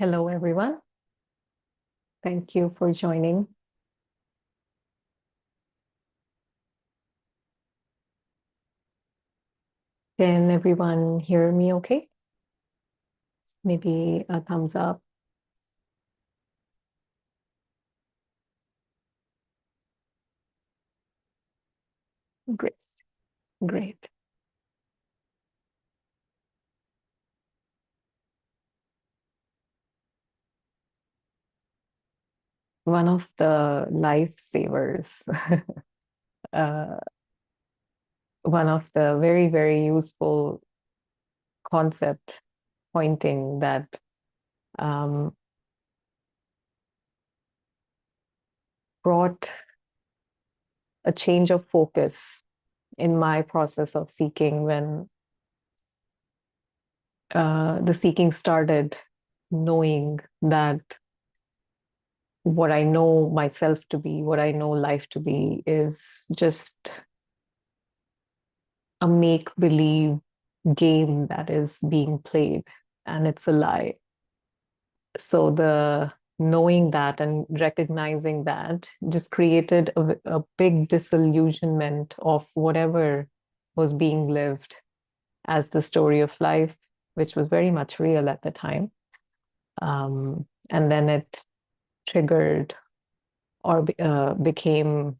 Hello, everyone. Thank you for joining. Can everyone hear me okay? Maybe a thumbs up. Great, great. One of the lifesavers, uh, one of the very, very useful concept pointing that brought a change of focus in my process of seeking when the seeking started, knowing that what I know myself to be, what I know life to be, is just a make-believe game that is being played, and it's a lie. So the knowing that and recognizing that just created a big disillusionment of whatever was being lived as the story of life, which was very much real at the time. And then it triggered or became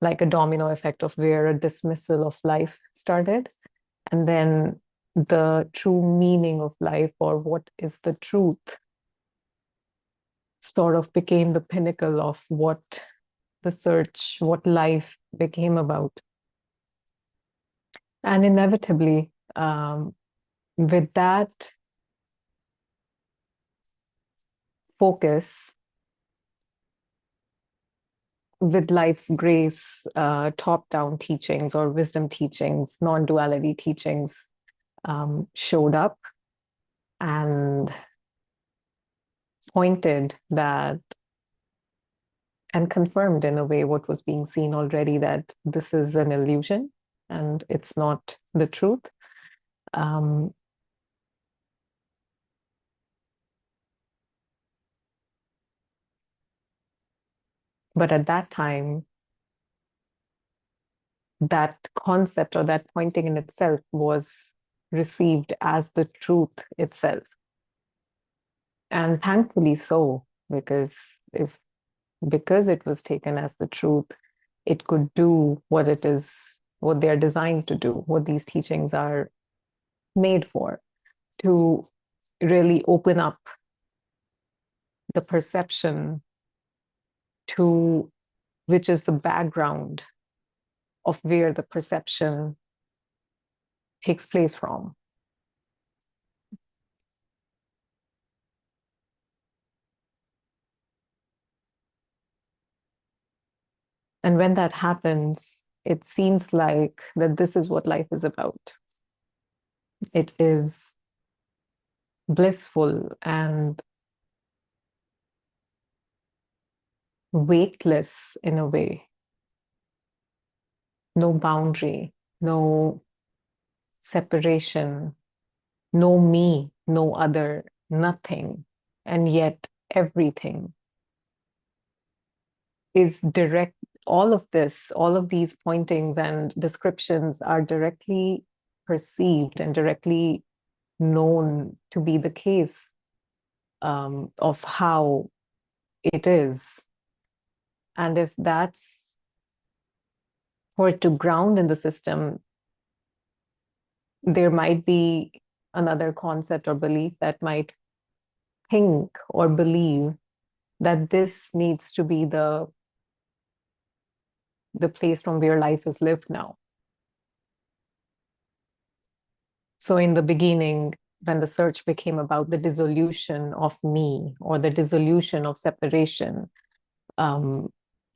like a domino effect of where a dismissal of life started. And then the true meaning of life, or what is the truth, sort of became the pinnacle of what the search, what life became about. And inevitably, with that focus, with life's grace, top-down teachings or wisdom teachings, non-duality teachings showed up and pointed that and confirmed in a way what was being seen already, that this is an illusion and it's not the truth. But at that time, that concept or that pointing in itself was received as the truth itself. And thankfully so, because it was taken as the truth, it could do what it is, what they're designed to do, what these teachings are made for, to really open up the perception to which is the background of where the perception takes place from. And when that happens, it seems like that this is what life is about. It is blissful and weightless in a way. No boundary, no separation, no me, no other, nothing. And yet everything is direct. All of this, all of these pointings and descriptions are directly perceived and directly known to be the case of how it is. And if that's for it to ground in the system, there might be another concept or belief that might think or believe that this needs to be the place from where life is lived now. So in the beginning, when the search became about the dissolution of me or the dissolution of separation,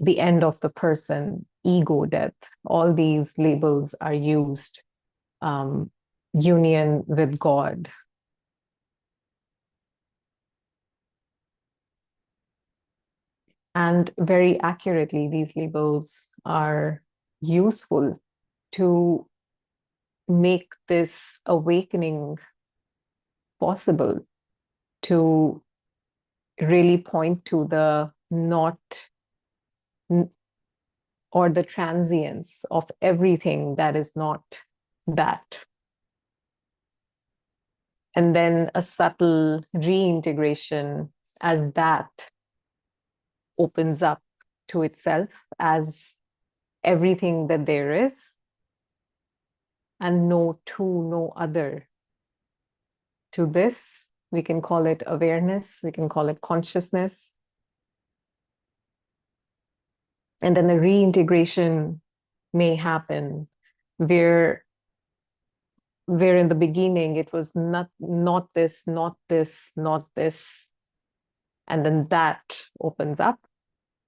the end of the person, ego, death, all these labels are used. Union with God. And very accurately, these labels are useful to make this awakening possible. to really point to the not or the transience of everything that is not that. And then a subtle reintegration as that opens up to itself as everything that there is, and no two, no other. To this, we can call it awareness, we can call it consciousness. And then the reintegration may happen where in the beginning it was not this, not this, not this. And then that opens up.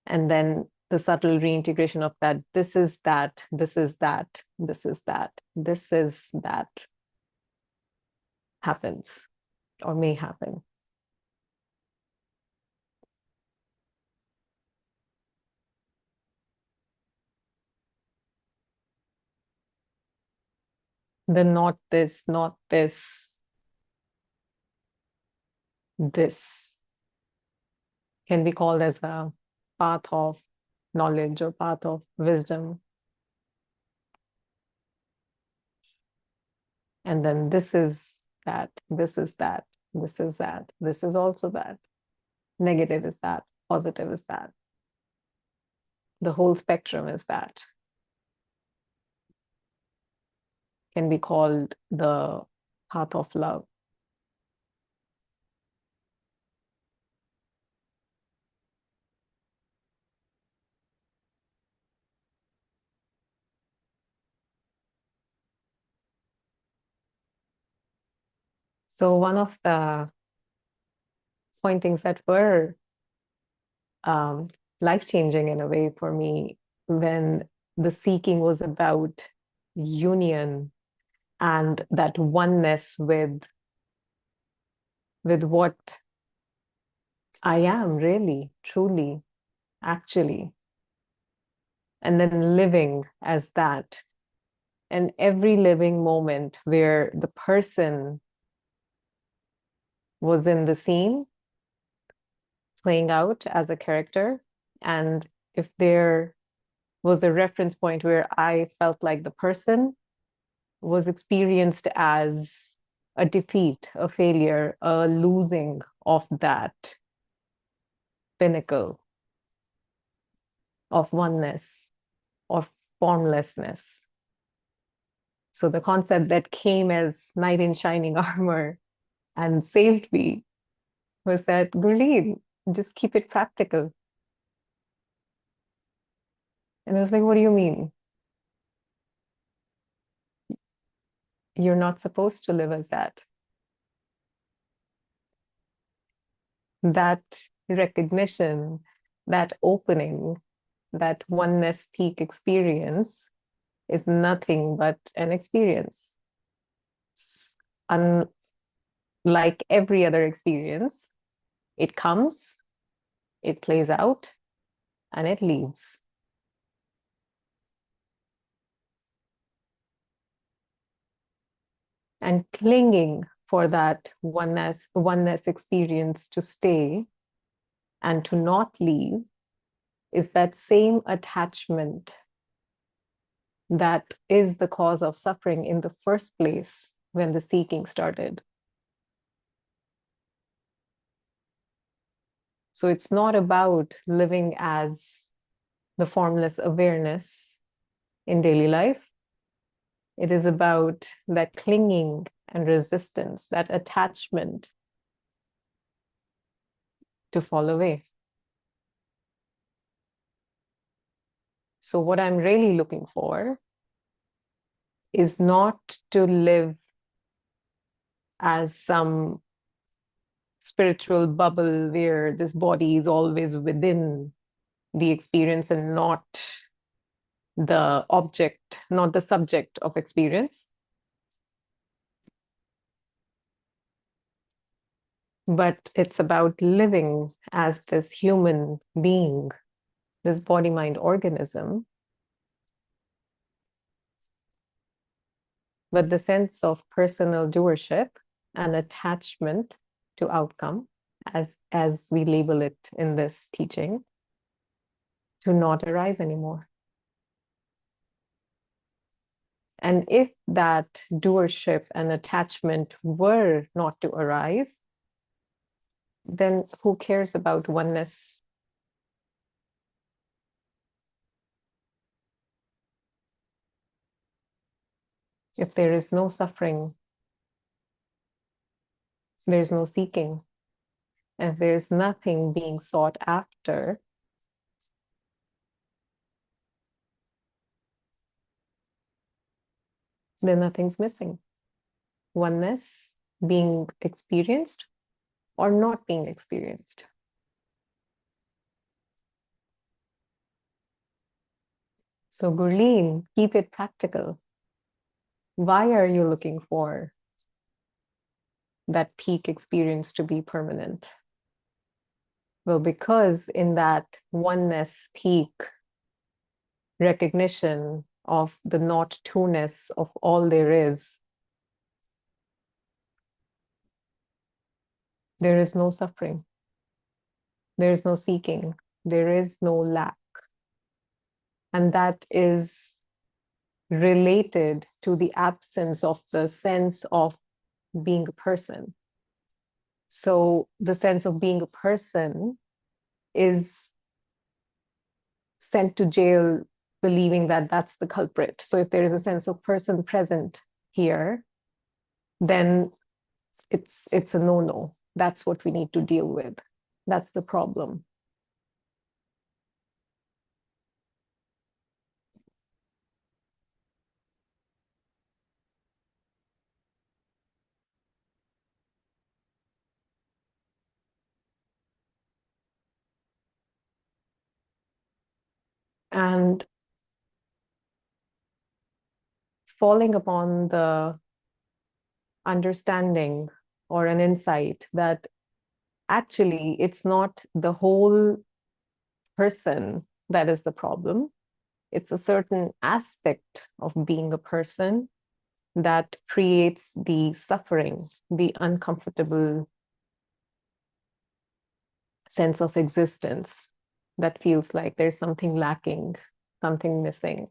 And then the subtle reintegration of that, this is that, this is that, this is that, this is that happens or may happen. The not this, not this, this can be called as a path of knowledge or path of wisdom. And then this is that, this is that, this is that, this is also that. Negative is that, positive is that. The whole spectrum is that. Can be called the path of love. So one of the pointings that were life-changing in a way for me when the seeking was about union and that oneness with what I am really, truly, actually, and then living as that. And every living moment where the person was in the scene, playing out as a character, and if there was a reference point where I felt like the person was experienced as a defeat, a failure, a losing of that pinnacle of oneness, of formlessness. So the concept that came as knight in shining armor and saved me was that, Gurleen, just keep it practical. And I was like, what do you mean? You're not supposed to live as that. That recognition, that opening, that oneness peak experience is nothing but an experience. Unlike every other experience, it comes, it plays out, and it leaves. And clinging for that oneness experience to stay and to not leave is that same attachment that is the cause of suffering in the first place when the seeking started. So it's not about living as the formless awareness in daily life. It is about that clinging and resistance, that attachment to fall away. So what I'm really looking for is not to live as some spiritual bubble where this body is always within the experience and not the object, not the subject of experience. But it's about living as this human being, this body-mind organism, but the sense of personal doership and attachment to outcome, as we label it in this teaching, to not arise anymore. And if that doership and attachment were not to arise, then who cares about oneness? If there is no suffering, there's no seeking. If there's nothing being sought after, then nothing's missing. Oneness being experienced or not being experienced. So Gurleen, keep it practical. Why are you looking for that peak experience to be permanent? Well, because in that oneness peak recognition of the not two-ness of all there is no suffering. There is no seeking. There is no lack. And that is related to the absence of the sense of being a person. So the sense of being a person is sent to jail believing that that's the culprit. So if there is a sense of person present here, then it's a no-no. That's what we need to deal with. That's the problem. And falling upon the understanding or an insight that actually it's not the whole person that is the problem. It's a certain aspect of being a person that creates the suffering, the uncomfortable sense of existence that feels like there's something lacking, something missing,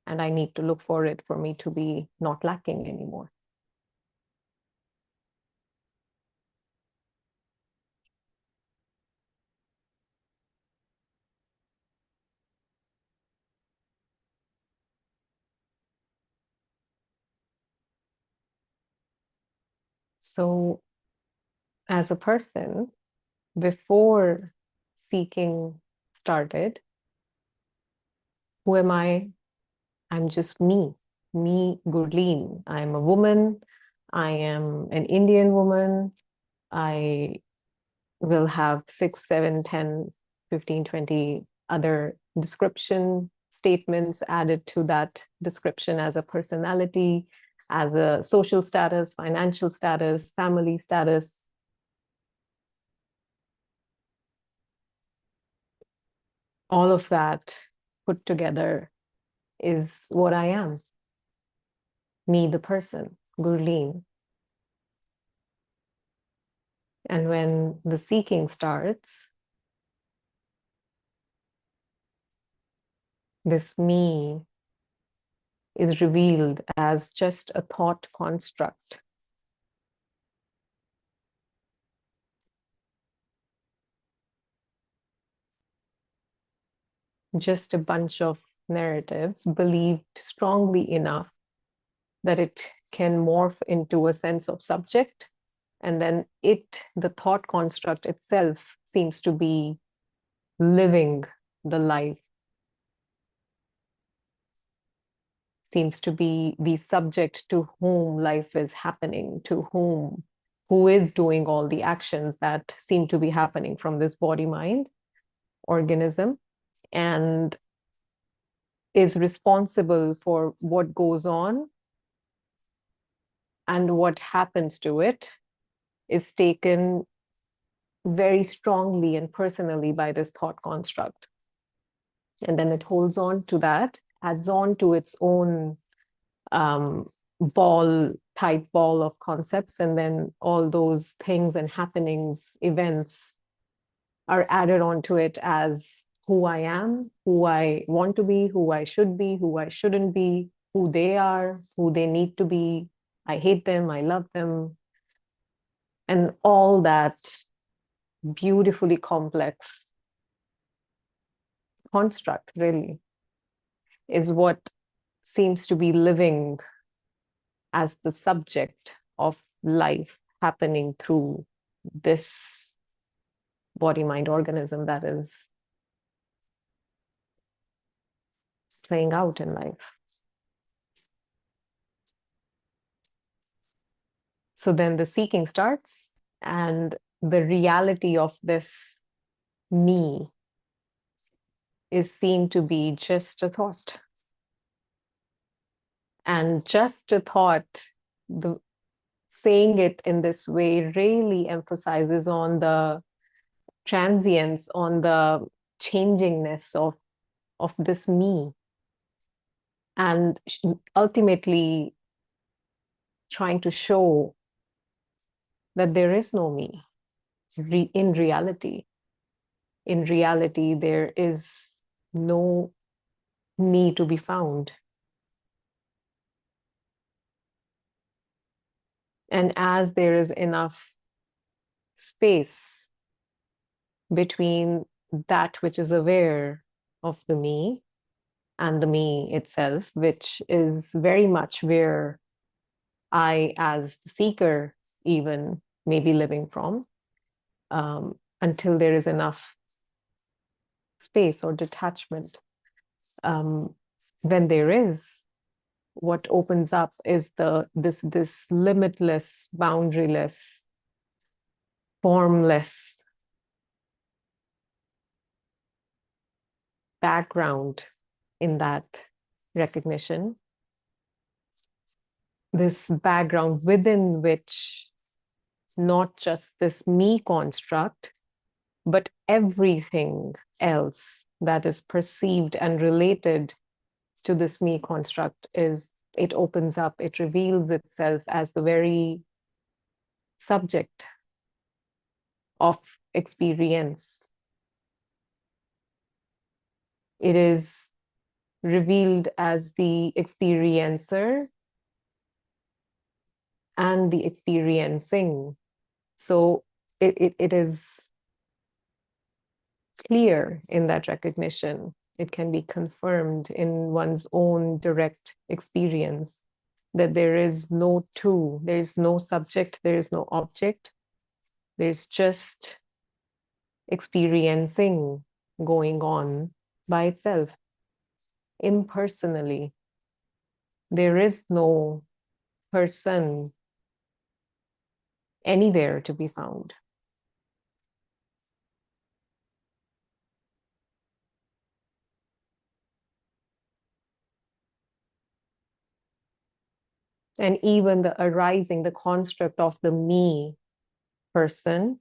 and I need to look for it for me to be not lacking anymore. So as a person, before seeking started, who am I? I'm just me, Gurleen. I'm a woman. I am an Indian woman. I will have 6, 7, 10, 15, 20 other description statements added to that description as a personality, as a social status, financial status, family status. All of that put together is what I am. Me, the person, Gurleen. And when the seeking starts, this me is revealed as just a thought construct. Just a bunch of narratives believed strongly enough that it can morph into a sense of subject. And then the thought construct itself seems to be living the life, seems to be the subject to whom life is happening, who is doing all the actions that seem to be happening from this body-mind organism, and is responsible for what goes on, and what happens to it is taken very strongly and personally by this thought construct. And then it holds on to that, adds on to its own ball tight ball of concepts, and then all those things and happenings, events are added onto it as who I am, who I want to be, who I should be, who I shouldn't be, who they are, who they need to be. I hate them, I love them. And all that beautifully complex construct really is what seems to be living as the subject of life happening through this body-mind organism that is playing out in life. So then the seeking starts, and the reality of this me is seen to be just a thought. And just a thought, the saying it in this way really emphasizes on the transience, on the changingness of this me, and ultimately trying to show that there is no me in reality. In reality, there is no me to be found. And as there is enough space between that which is aware of the me and the me itself, which is very much where I, as the seeker, even may be living from, until there is enough space or detachment. When there is, what opens up is this limitless, boundaryless, formless background in that recognition. This background within which not just this me construct, but everything else that is perceived and related to this me construct it opens up, it reveals itself as the very subject of experience. It is revealed as the experiencer and the experiencing. So it is clear in that recognition. It can be confirmed in one's own direct experience that there is no two, there is no subject, there is no object, there's just experiencing going on by itself, impersonally. There is no person anywhere to be found. And even the arising, the construct of the me person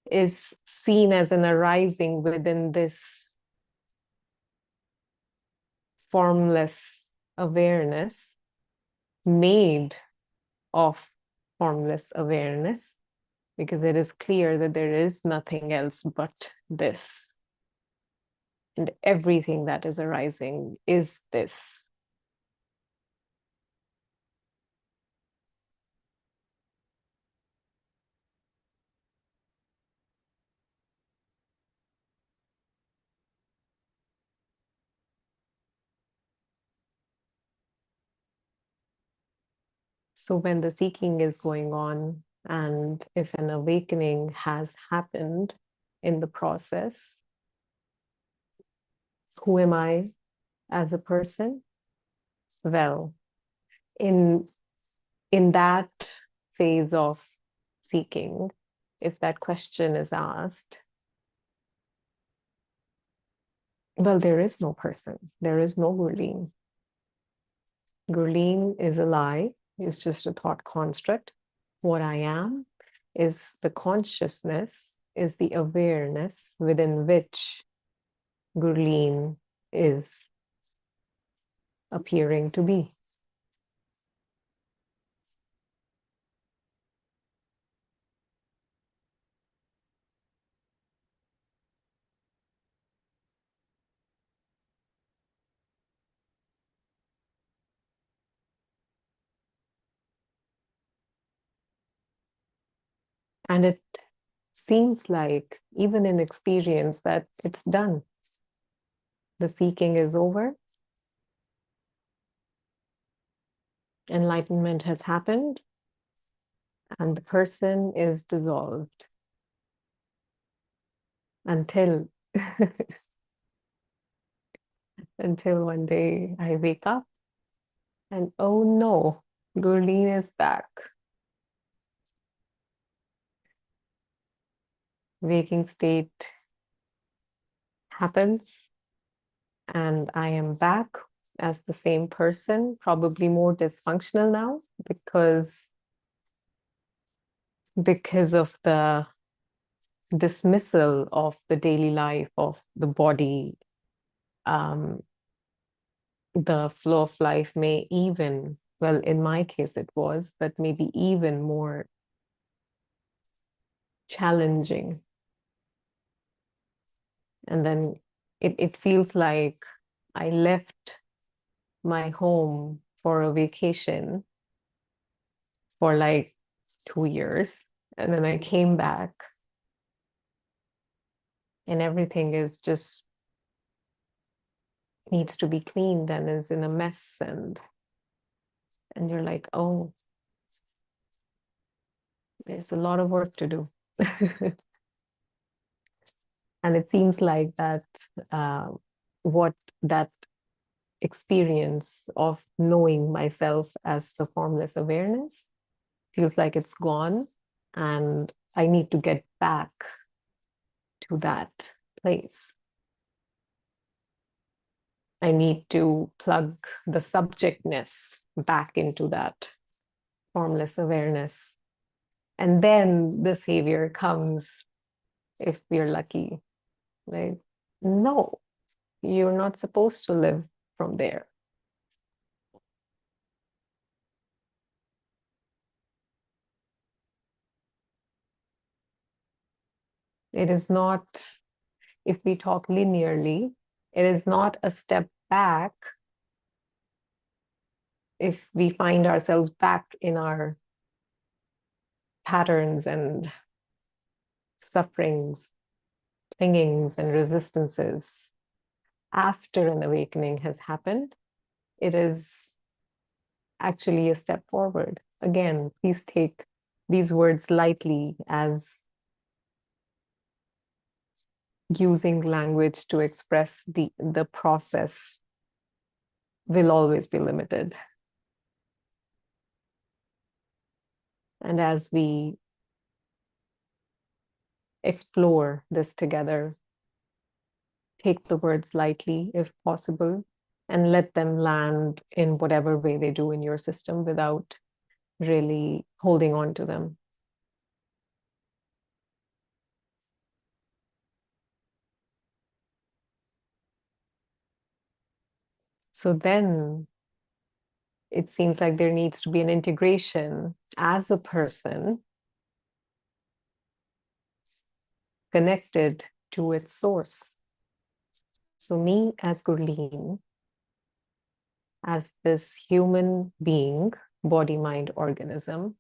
is seen as an arising within this formless awareness, made of formless awareness, because it is clear that there is nothing else but this. And everything that is arising is this. So when the seeking is going on, and if an awakening has happened in the process, who am I as a person? Well, in that phase of seeking, if that question is asked, well, there is no person, there is no Gurleen. Gurleen is a lie, it's just a thought construct. What I am is the consciousness, is the awareness within which Gurleen is appearing to be. And it seems like, even in experience, that it's done. The seeking is over. Enlightenment has happened, and the person is dissolved until until one day I wake up and oh no, Gurleen is back. Waking state happens, and I am back as the same person, probably more dysfunctional now because of the dismissal of the daily life of the body. The flow of life may even, well, in my case it was, but maybe even more challenging. And then it feels like I left my home for a vacation for like 2 years. And then I came back and everything is just needs to be cleaned and is in a mess. And you're like, oh, there's a lot of work to do. And it seems like that what that experience of knowing myself as the formless awareness feels like it's gone, and I need to get back to that place. I need to plug the subjectness back into that formless awareness. And then the savior comes if we're lucky. Like, no, you're not supposed to live from there. It is not, if we talk linearly, it is not a step back if we find ourselves back in our patterns and sufferings, clingings, and resistances after an awakening has happened. It is actually a step forward. Again, please take these words lightly, as using language to express the process will always be limited. And as we explore this together, take the words lightly if possible, and let them land in whatever way they do in your system without really holding on to them. So then it seems like there needs to be an integration as a person connected to its source. So me as Gurleen, as this human being, body, mind, organism,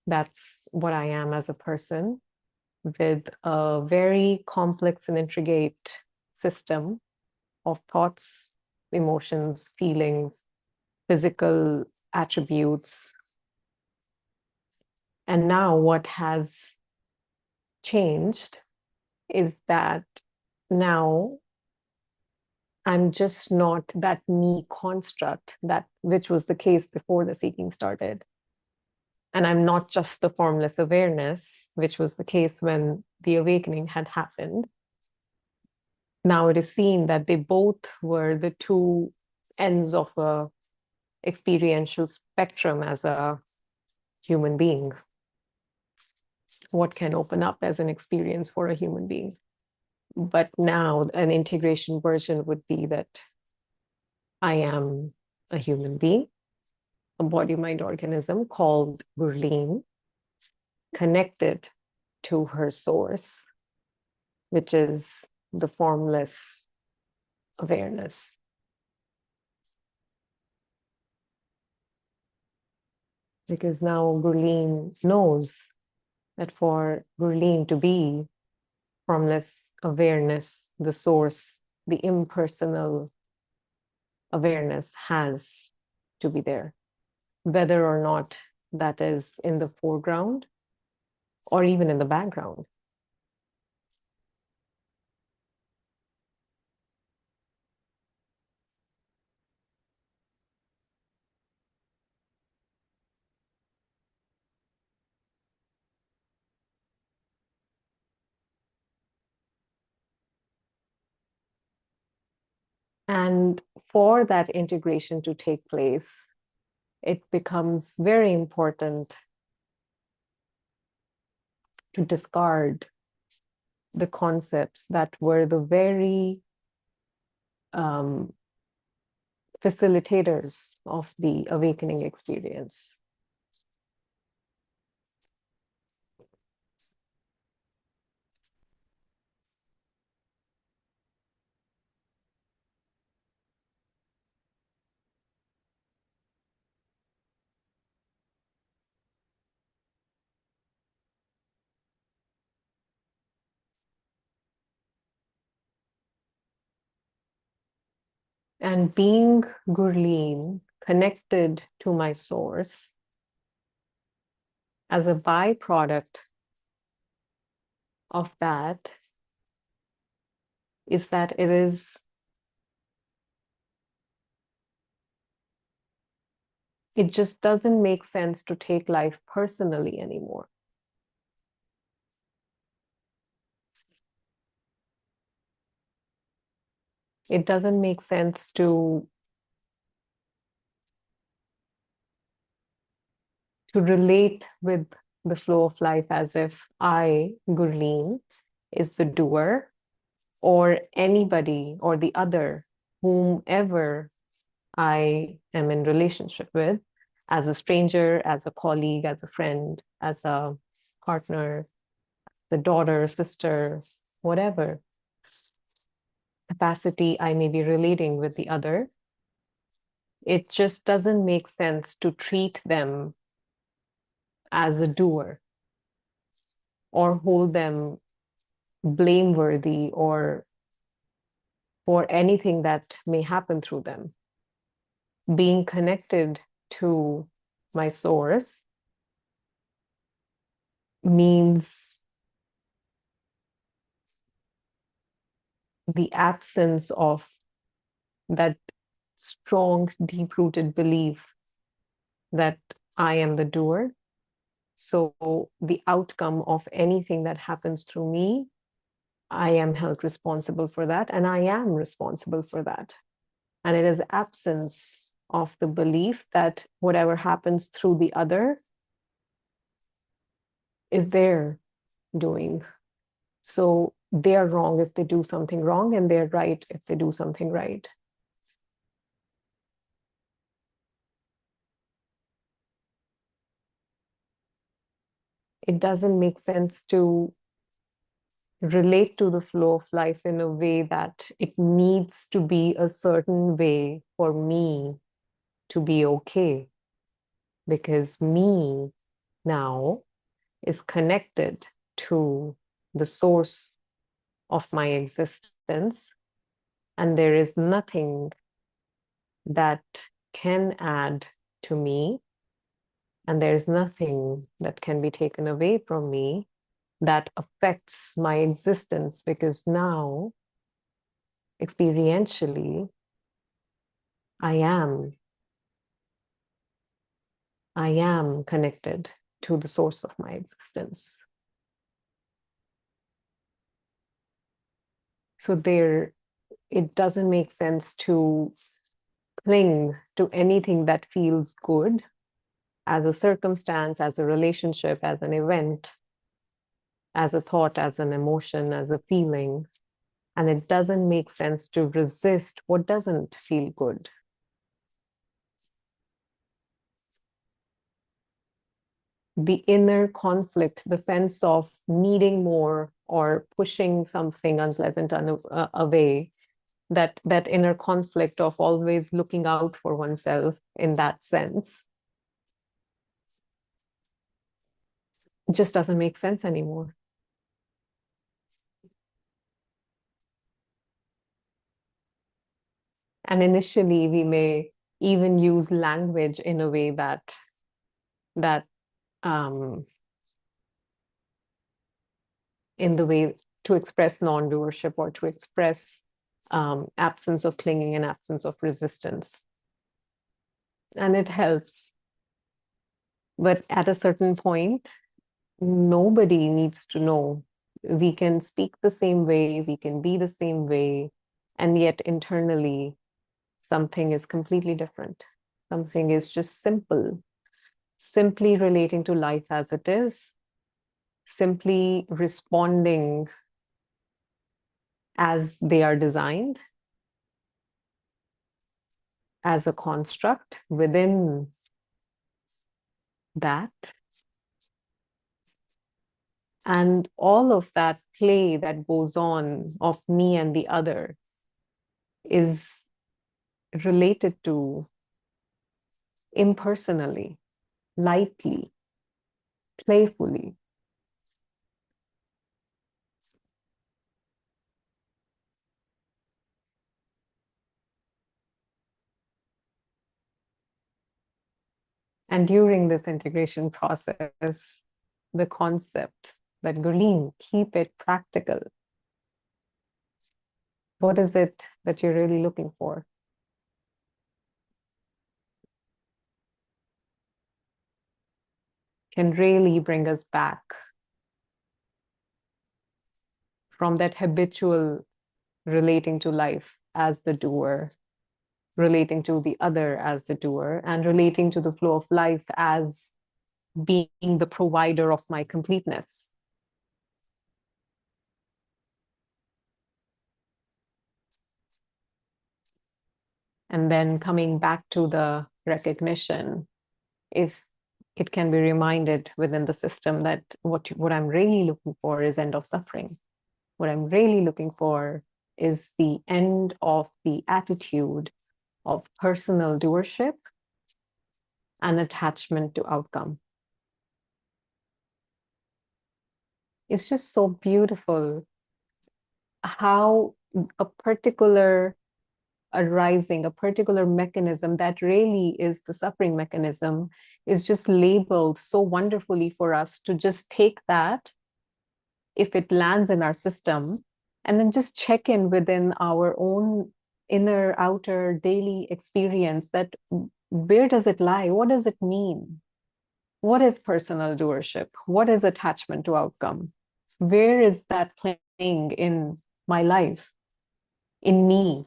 that's what I am as a person, with a very complex and intricate system of thoughts, emotions, feelings, physical attributes. And now what has changed is that now I'm just not that me construct, that which was the case before the seeking started. And I'm not just the formless awareness, which was the case when the awakening had happened. Now it is seen that they both were the two ends of a experiential spectrum as a human being. What can open up as an experience for a human being? But now an integration version would be that I am a human being, a body, mind, organism called Gurleen, connected to her source, which is the formless awareness. 。 . 。 . 。 . 。 . . . . . . . . . . . . . . . . . . . . . . . . . . . 。 . . . . . . . 。 . . . . 。 . . . . . . 。 . 。Because now Gurleen knows that for Gurleen to be formless awareness, the source, the impersonal awareness has to be there, whether or not that is in the foreground or even in the background. And for that integration to take place, it becomes very important to discard the concepts that were the very um, facilitators of the awakening experience. And being Gurleen, connected to my source, as a byproduct of that is that it just doesn't make sense to take life personally anymore. It doesn't make sense to relate with the flow of life as if I, Gurleen, is the doer, or anybody or the other, whomever I am in relationship with, as a stranger, as a colleague, as a friend, as a partner, the daughter, sister, whatever capacity I may be relating with the other. It just doesn't make sense to treat them as a doer or hold them blameworthy or for anything that may happen through them. Being connected to my source means the absence of that strong, deep-rooted belief that I am the doer. So the outcome of anything that happens through me, I am held responsible for that, and I am responsible for that. And it is absence of the belief that whatever happens through the other is their doing. So they are wrong if they do something wrong, and they're right if they do something right. It doesn't make sense to relate to the flow of life in a way that it needs to be a certain way for me to be okay. Because me now is connected to the source of my existence, and there is nothing that can add to me, and there's nothing that can be taken away from me that affects my existence, because now experientially I am connected to the source of my existence. So it doesn't make sense to cling to anything that feels good as a circumstance, as a relationship, as an event, as a thought, as an emotion, as a feeling. And it doesn't make sense to resist what doesn't feel good. The inner conflict, the sense of needing more or pushing something unpleasant away, that inner conflict of always looking out for oneself in that sense, just doesn't make sense anymore. And initially, we may even use language in a way that um, in the way to express non-doership or to express absence of clinging and absence of resistance. And it helps. But at a certain point, nobody needs to know. We can speak the same way, we can be the same way, and yet internally, something is completely different. Something is just simple, simply relating to life as it is, simply responding as they are designed, as a construct within that. And all of that play that goes on of me and the other is related to impersonally, lightly, playfully. And during this integration process, the concept that Gurleen, keep it practical. What is it that you're really looking for? Can really bring us back from that habitual relating to life as the doer, relating to the other as the doer, and relating to the flow of life as being the provider of my completeness. And then coming back to the recognition, if it can be reminded within the system that what I'm really looking for is end of suffering. What I'm really looking for is the end of the attitude of personal doership and attachment to outcome. It's just so beautiful how a particular arising, a particular mechanism that really is the suffering mechanism, is just labeled so wonderfully for us to just take that, if it lands in our system, and then just check in within our own inner, outer, daily experience that where does it lie? What does it mean? What is personal doership? What is attachment to outcome? Where is that playing in my life, in me?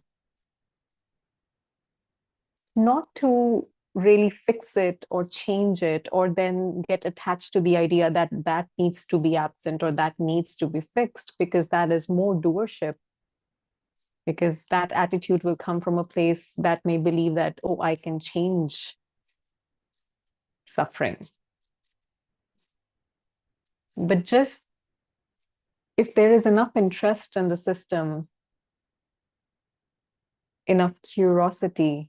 Not to really fix it or change it or then get attached to the idea that that needs to be absent or that needs to be fixed, because that is more doership, because that attitude will come from a place that may believe that, oh, I can change suffering. But just if there is enough interest in the system, enough curiosity,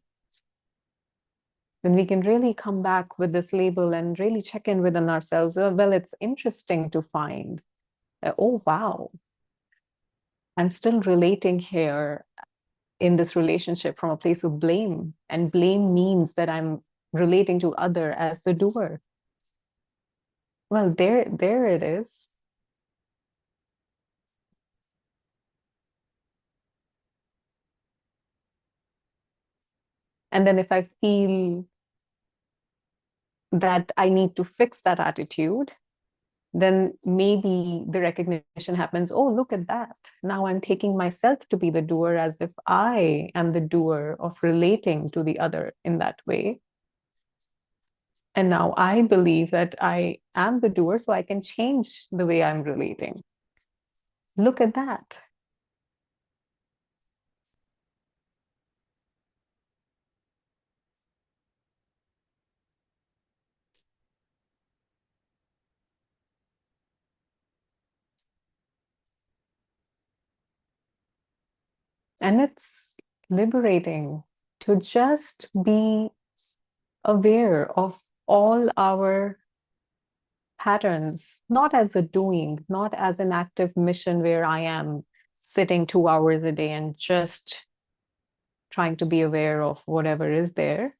then we can really come back with this label and really check in within ourselves. Well, it's interesting to find that, oh, wow, I'm still relating here in this relationship from a place of blame. And blame means that I'm relating to other as the doer. Well, there it is. And then if I feel that I need to fix that attitude, then maybe the recognition happens, oh, look at that. Now I'm taking myself to be the doer, as if I am the doer of relating to the other in that way. And now I believe that I am the doer, so I can change the way I'm relating. Look at that. And it's liberating to just be aware of all our patterns, not as a doing, not as an active mission where I am sitting 2 hours a day and just trying to be aware of whatever is there,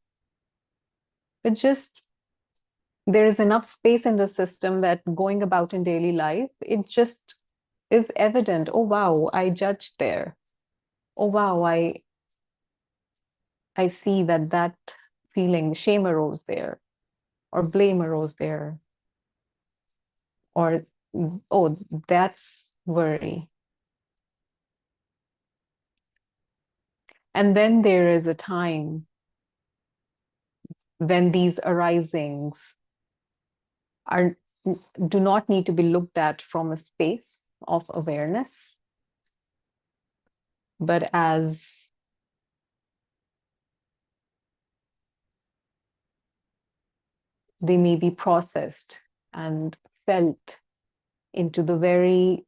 but just there is enough space in the system that going about in daily life, it just is evident. Oh, wow, I judged there. Oh, wow, I see that feeling, shame arose there, or blame arose there, or, oh, that's worry. And then there is a time when these arisings are do not need to be looked at from a space of awareness, but as they may be processed and felt into the very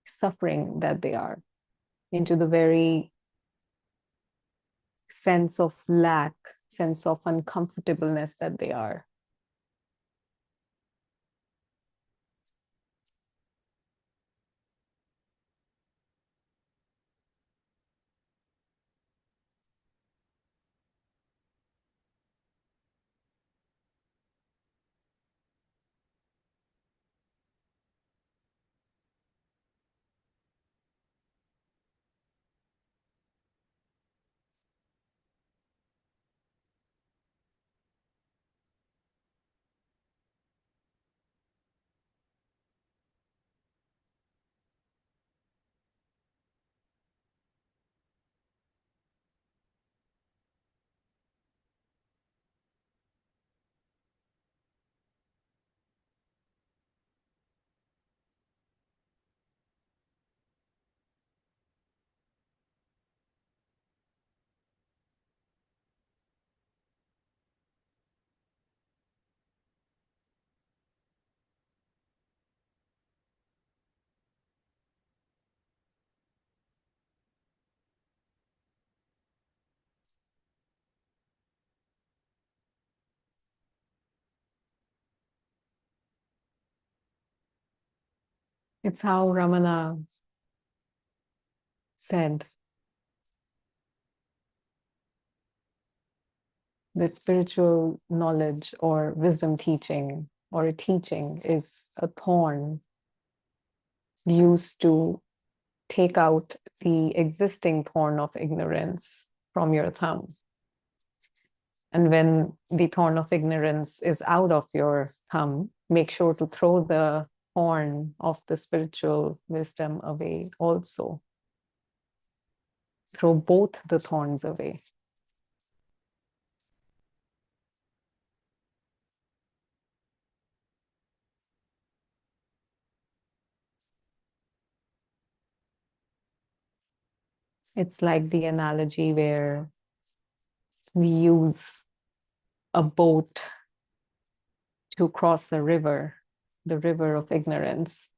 suffering that they are, into the very sense of lack, sense of uncomfortableness that they are. It's how Ramana said that spiritual knowledge or wisdom teaching or a teaching is a thorn used to take out the existing thorn of ignorance from your thumb. And when the thorn of ignorance is out of your thumb, make sure to throw the horn of the spiritual wisdom away also. Throw both the thorns away. It's like the analogy where we use a boat to cross a river, the river of ignorance,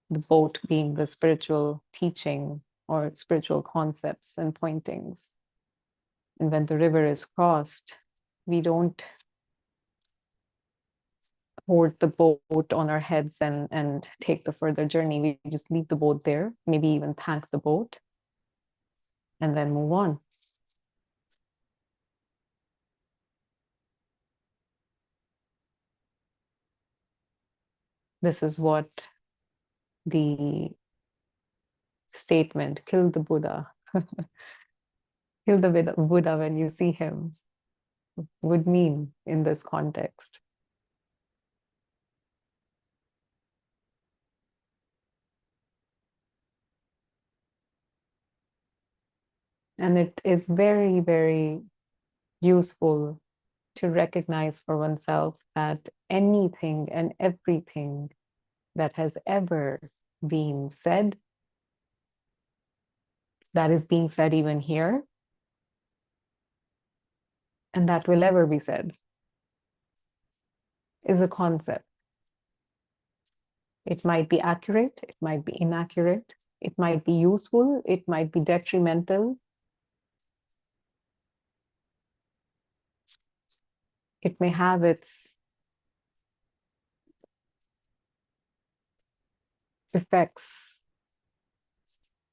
the boat being the spiritual teaching or spiritual concepts and pointings. And when the river is crossed, we don't hold the boat on our heads and take the further journey. We just leave the boat there, maybe even thank the boat, and then move on. This is what the statement, kill the Buddha, kill the Buddha when you see him, would mean in this context. And it is very, very useful to recognize for oneself that anything and everything that has ever been said, that is being said even here, and that will ever be said, is a concept. It might be accurate, it might be inaccurate, it might be useful, it might be detrimental. It may have its affects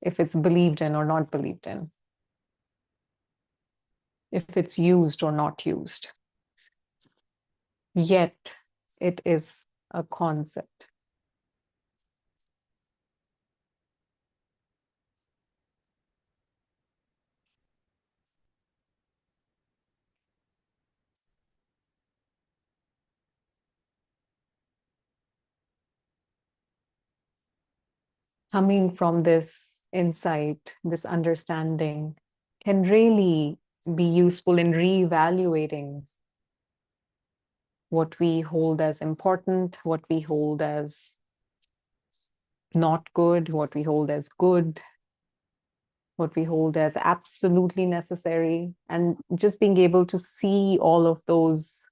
if it's believed in or not believed in, if it's used or not used. Yet it is a concept. Coming from this insight, this understanding can really be useful in reevaluating what we hold as important, what we hold as not good, what we hold as good, what we hold as absolutely necessary, and just being able to see all of those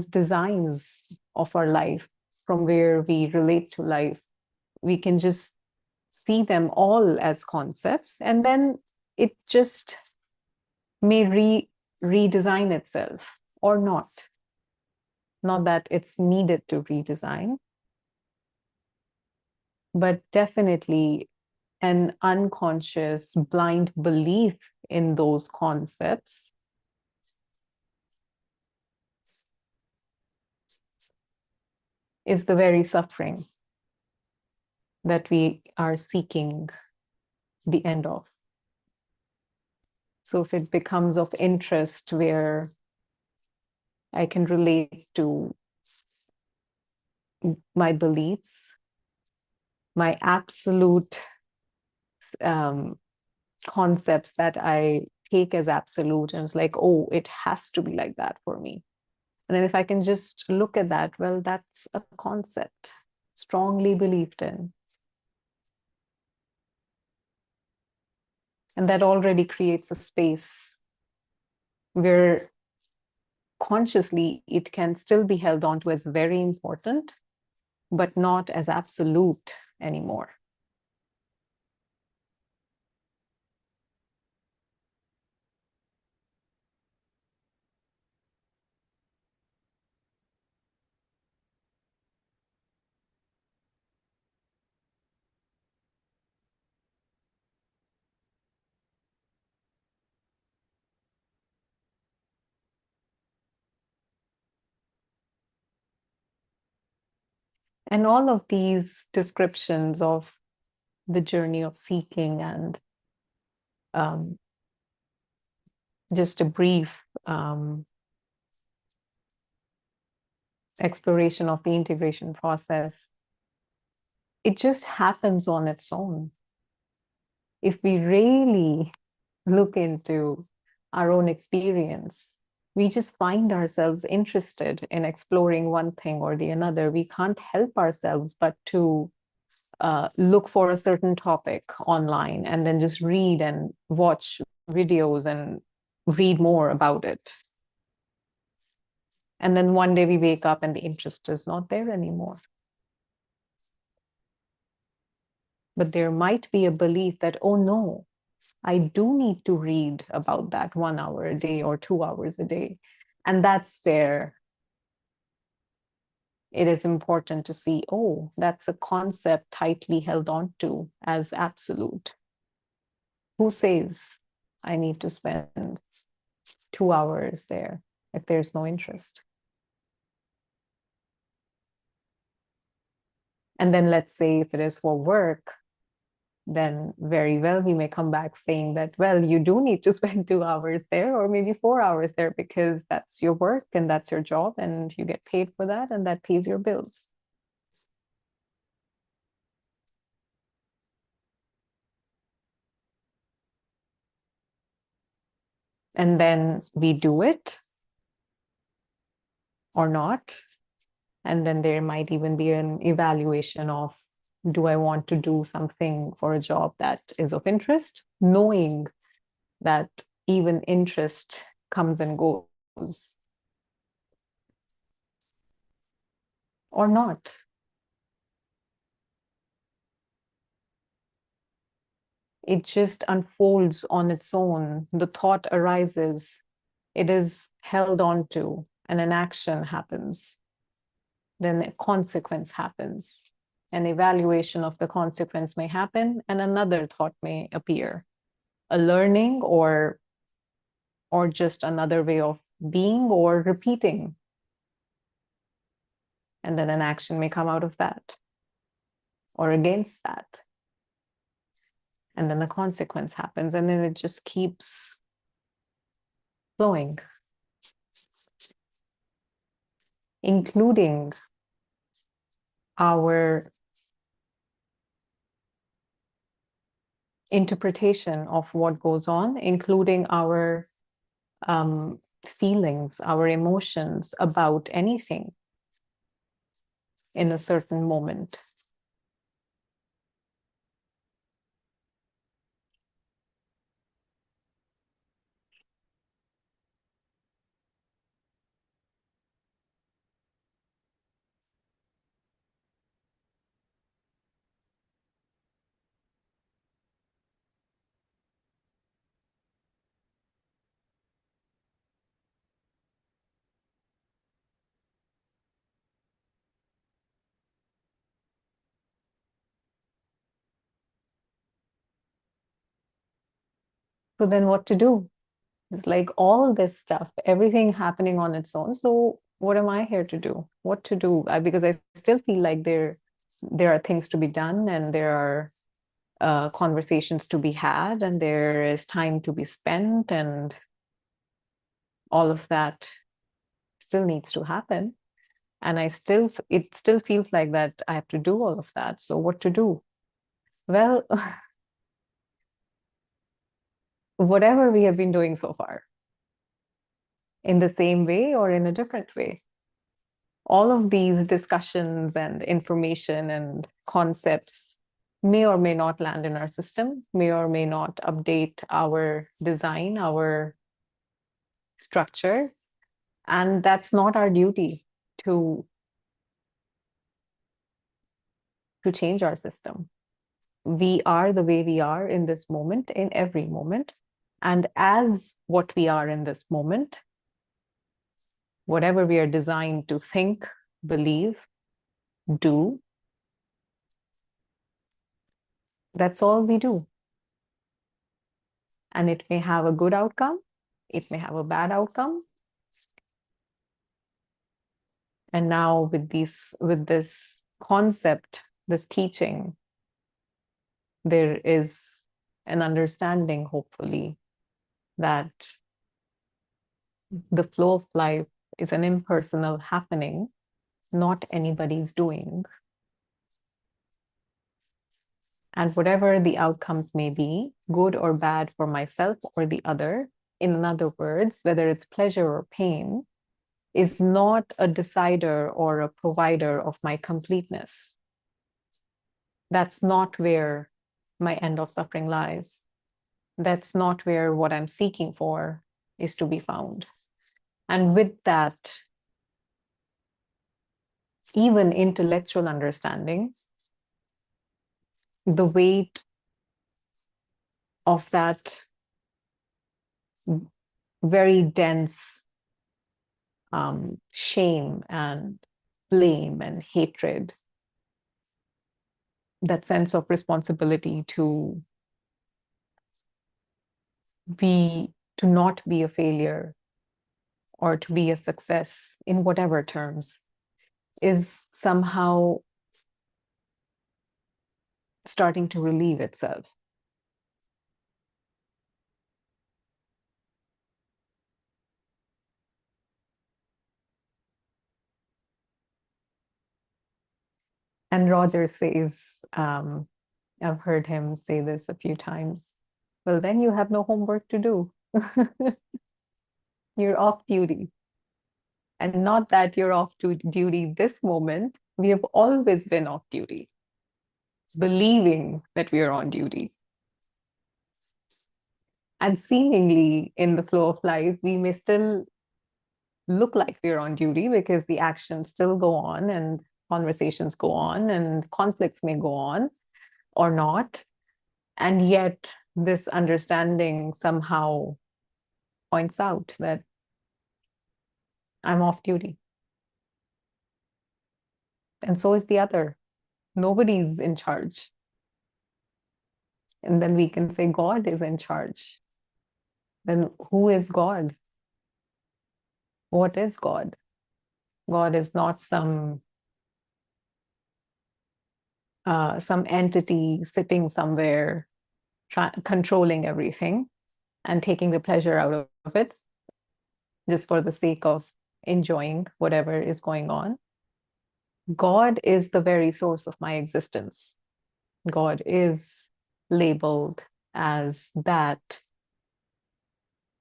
designs of our life, from where we relate to life. We can just see them all as concepts, and then it just may redesign itself or not. Not that it's needed to redesign, but definitely an unconscious blind belief in those concepts is the very suffering that we are seeking the end of. So if it becomes of interest, where I can relate to my beliefs, my absolute concepts that I take as absolute, and it's like, oh, it has to be like that for me. And then if I can just look at that, well, that's a concept strongly believed in. And that already creates a space where consciously it can still be held on to as very important, but not as absolute anymore. And all of these descriptions of the journey of seeking and just a brief exploration of the integration process, it just happens on its own. If we really look into our own experience, we just find ourselves interested in exploring one thing or the another. We can't help ourselves but to look for a certain topic online and then just read and watch videos and read more about it. And then one day we wake up and the interest is not there anymore. But there might be a belief that, oh no, I do need to read about that 1 hour a day or 2 hours a day. And that's where it is important to see, oh, that's a concept tightly held on to as absolute. Who says I need to spend 2 hours there if there's no interest? And then let's say if it is for work, then very well, we may come back saying that, well, you do need to spend 2 hours there or maybe 4 hours there because that's your work and that's your job and you get paid for that and that pays your bills. And then we do it or not. And then there might even be an evaluation of, do I want to do something for a job that is of interest, knowing that even interest comes and goes, or not. It just unfolds on its own. The thought arises, it is held on to, and an action happens. Then a consequence happens. An evaluation of the consequence may happen, and another thought may appear. A learning or just another way of being or repeating. And then an action may come out of that or against that. And then the consequence happens, and then it just keeps flowing, including our interpretation of what goes on, including our feelings, our emotions about anything in a certain moment. So then what to do? It's like all this stuff, everything happening on its own. So what am I here to do? What to do? Because I still feel like there are things to be done, and there are conversations to be had, and there is time to be spent, and all of that still needs to happen. And it still feels like that I have to do all of that. So what to do? Well, whatever we have been doing so far, in the same way or in a different way. All of these discussions and information and concepts may or may not land in our system, may or may not update our design, our structure. And that's not our duty to change our system. We are the way we are in this moment, in every moment. And as what we are in this moment, whatever we are designed to think, believe, do, that's all we do. And it may have a good outcome, it may have a bad outcome. And now with this concept, this teaching, there is an understanding, hopefully, that the flow of life is an impersonal happening, not anybody's doing. And whatever the outcomes may be, good or bad for myself or the other, in other words, whether it's pleasure or pain, is not a decider or a provider of my completeness. That's not where my end of suffering lies. That's not where what I'm seeking for is to be found. And with that, even intellectual understanding, the weight of that very dense shame and blame and hatred, that sense of responsibility to not be a failure or to be a success in whatever terms, is somehow starting to relieve itself. And Roger says, I've heard him say this a few times, well, then you have no homework to do. You're off duty. And not that you're off duty this moment, we have always been off duty, believing that we are on duty. And seemingly in the flow of life, we may still look like we're on duty because the actions still go on and conversations go on and conflicts may go on or not. And yet this understanding somehow points out that I'm off duty. And so is the other. Nobody's in charge. And then we can say God is in charge. Then who is God? What is God? God is not some entity sitting somewhere controlling everything and taking the pleasure out of it just for the sake of enjoying whatever is going on. God is the very source of my existence. God is labeled as that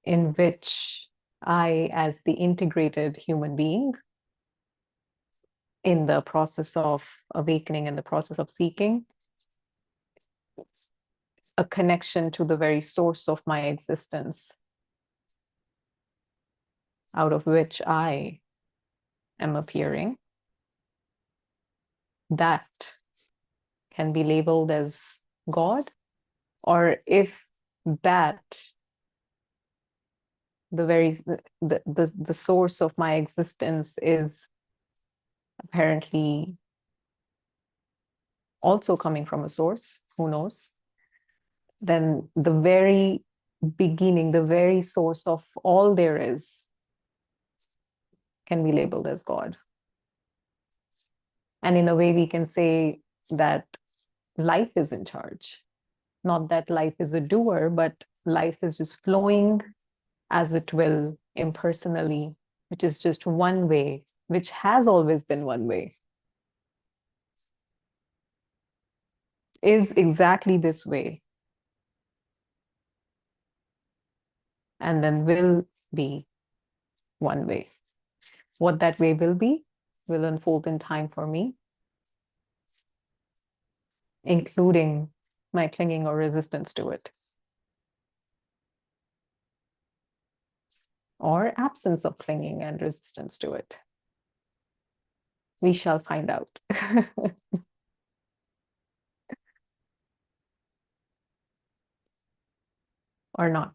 in which I, as the integrated human being, in the process of awakening, in the process of seeking, a connection to the very source of my existence, out of which I am appearing, that can be labeled as God. Or if that, the source of my existence is apparently also coming from a source, who knows, then the very beginning, the very source of all there is can be labeled as God. And in a way, we can say that life is in charge. Not that life is a doer, but life is just flowing as it will impersonally, which is just one way, which has always been one way, is exactly this way, and then will be one way. What that way will be will unfold in time for me, including my clinging or resistance to it, or absence of clinging and resistance to it. We shall find out. Or not.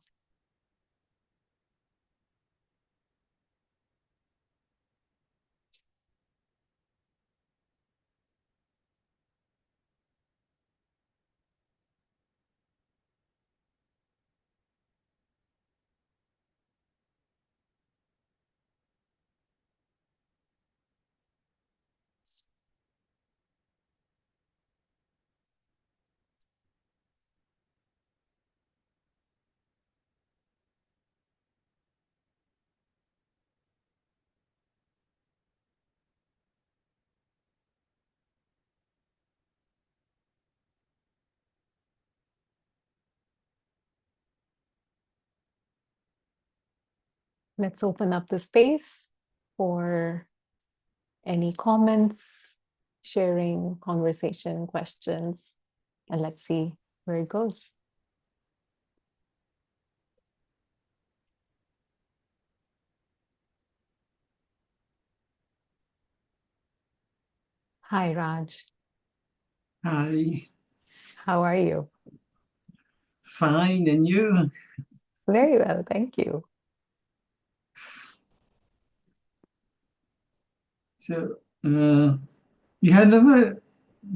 Let's open up the space for any comments, sharing, conversation, questions, and let's see where it goes. Hi, Raj. Hi. How are you? Fine, and you? Very well, thank you. So, you have never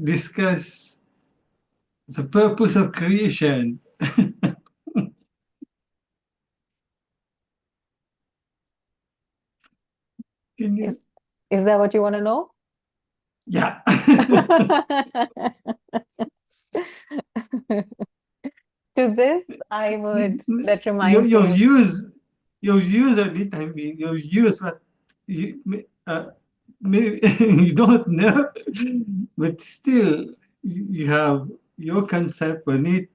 discussed the purpose of creation. Can you? Is that what you want to know? Yeah. To this, I would, that your reminds your me of, views, your views are it. I mean, your views, but you maybe you don't know, but still you have your concept on it.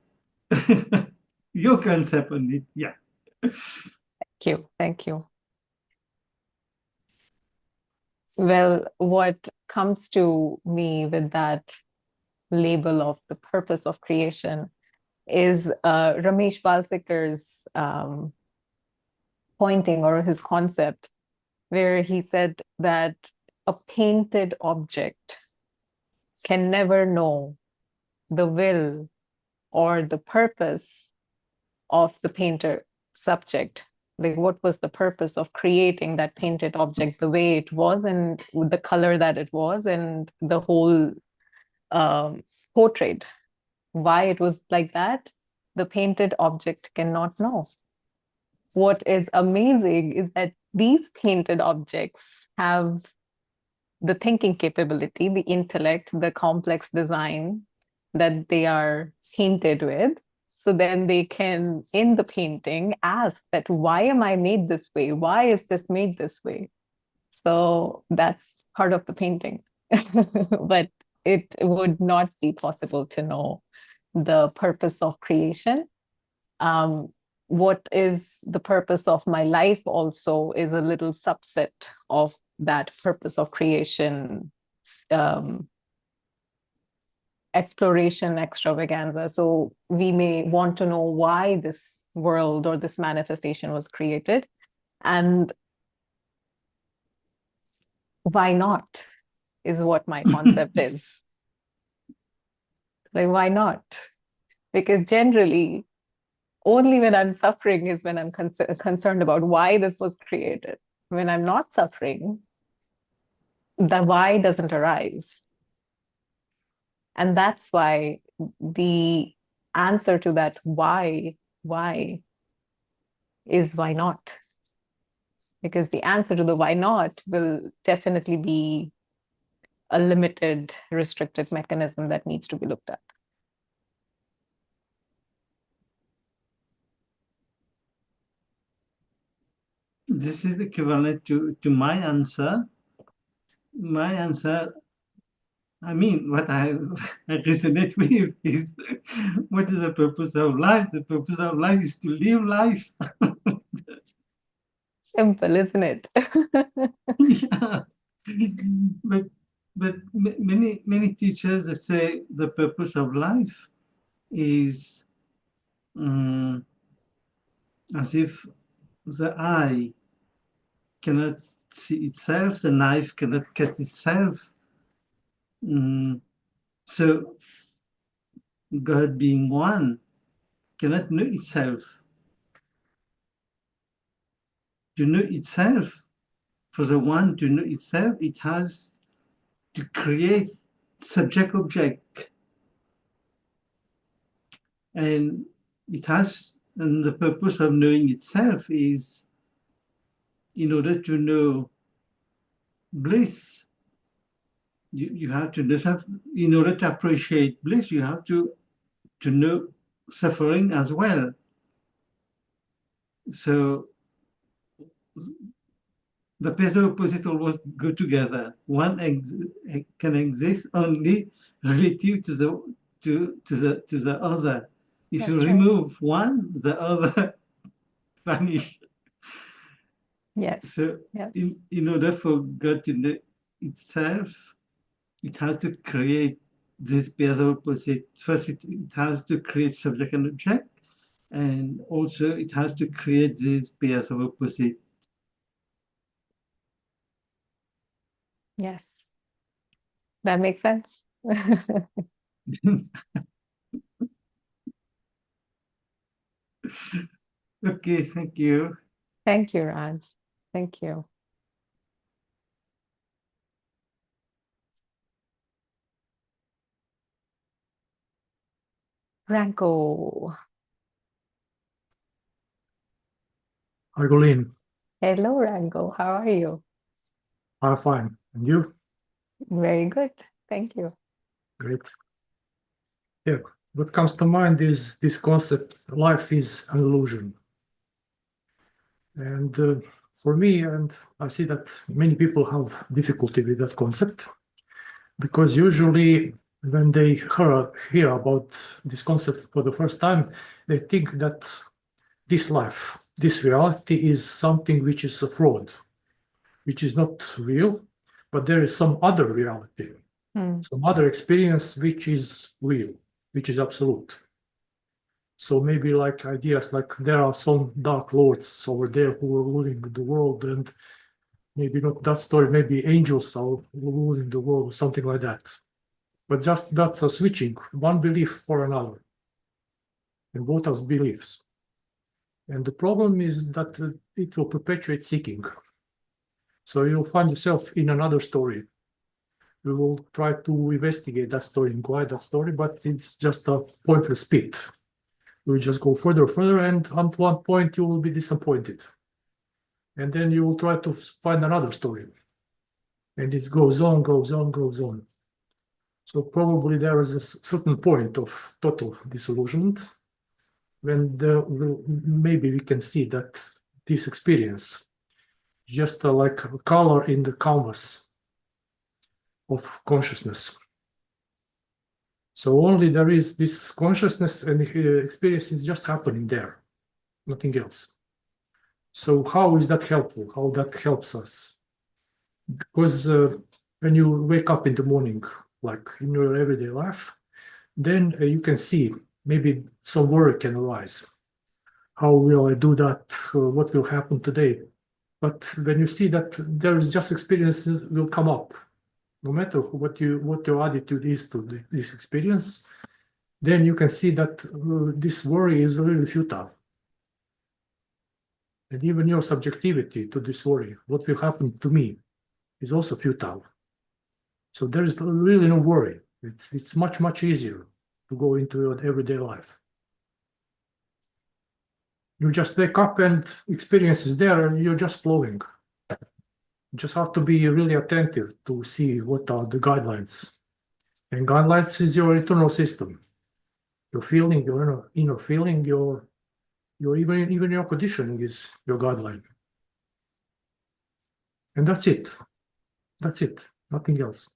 Your concept on it. Yeah. thank you. Well, what comes to me with that label of the purpose of creation is Ramesh Balsekar's pointing, or his concept, where he said that a painted object can never know the will or the purpose of the painter subject Like, what was the purpose of creating that painted object the way it was and with the color that it was and the whole portrait? Why it was like that, the painted object cannot know. What is amazing is that these painted objects have the thinking capability, the intellect, the complex design that they are painted with. So then they can, in the painting, ask that, why am I made this way? Why is this made this way? So that's part of the painting. But it would not be possible to know the purpose of creation. What is the purpose of my life also is a little subset of that purpose of creation, exploration extravaganza. So we may want to know why this world or this manifestation was created, and why not is what my concept is. Like, why not? Because generally, only when I'm suffering is when I'm concerned about why this was created. When I'm not suffering, the why doesn't arise. And that's why the answer to that why is why not. Because the answer to the why not will definitely be a limited, restricted mechanism that needs to be looked at. This is equivalent to my answer. My answer, I mean, what I resonate with is, what is the purpose of life? The purpose of life is to live life. Simple, isn't it? Yeah. But many teachers, they say the purpose of life is as if the eye cannot see itself, the knife cannot cut itself. So God being one cannot know itself. To know itself, for the one to know itself, it has to create subject-object. And and the purpose of knowing itself is in order to know bliss. You have to know, in order to appreciate bliss, you have to know suffering as well. So the pairs of opposite always go together. One can exist only relative to the other. If That's you right. remove one, the other vanish. Yes. So Yes. in order for God to know itself, it has to create this pairs of opposite. First, it has to create subject and object, and also it has to create these pairs of opposite. Yes. That makes sense. Okay, thank you. Thank you, Raj. Thank you. Ranko. Hi, Colleen. Hello, Ranko. How are you? I'm fine. And you? Very good. Thank you. Great. Yeah, what comes to mind is this concept, life is an illusion. And for me, and I see that many people have difficulty with that concept, because usually when they hear about this concept for the first time, they think that this life, this reality is something which is a fraud, which is not real, but there is some other reality. Some other experience which is real, which is absolute. So maybe like ideas like there are some dark lords over there who are ruling the world, and maybe not that story, maybe angels are ruling the world or something like that. But just that's a switching one belief for another. And both as beliefs. And the problem is that it will perpetuate seeking. So you'll find yourself in another story. You will try to investigate that story, inquire that story, but it's just a pointless pit. You will just go further, and at one point you will be disappointed. And then you will try to find another story. And it goes on. So probably there is a certain point of total disillusionment when maybe we can see that this experience is just like a color in the canvas of consciousness. So only there is this consciousness, and experience is just happening there, nothing else. So how is that helpful? How that helps us? Because when you wake up in the morning, like in your everyday life, then you can see maybe some worry can arise. How will I do that? What will happen today? But when you see that there is just experience will come up, no matter what your attitude is to this experience, then you can see that this worry is really futile. And even your subjectivity to this worry, what will happen to me, is also futile. So there is really no worry. It's much easier to go into your everyday life. You just wake up and experience is there, and you're just flowing. You just have to be really attentive to see what are the guidelines. And guidelines is your internal system. Your feeling, your inner feeling, your even your conditioning is your guideline. And that's it. That's it. Nothing else.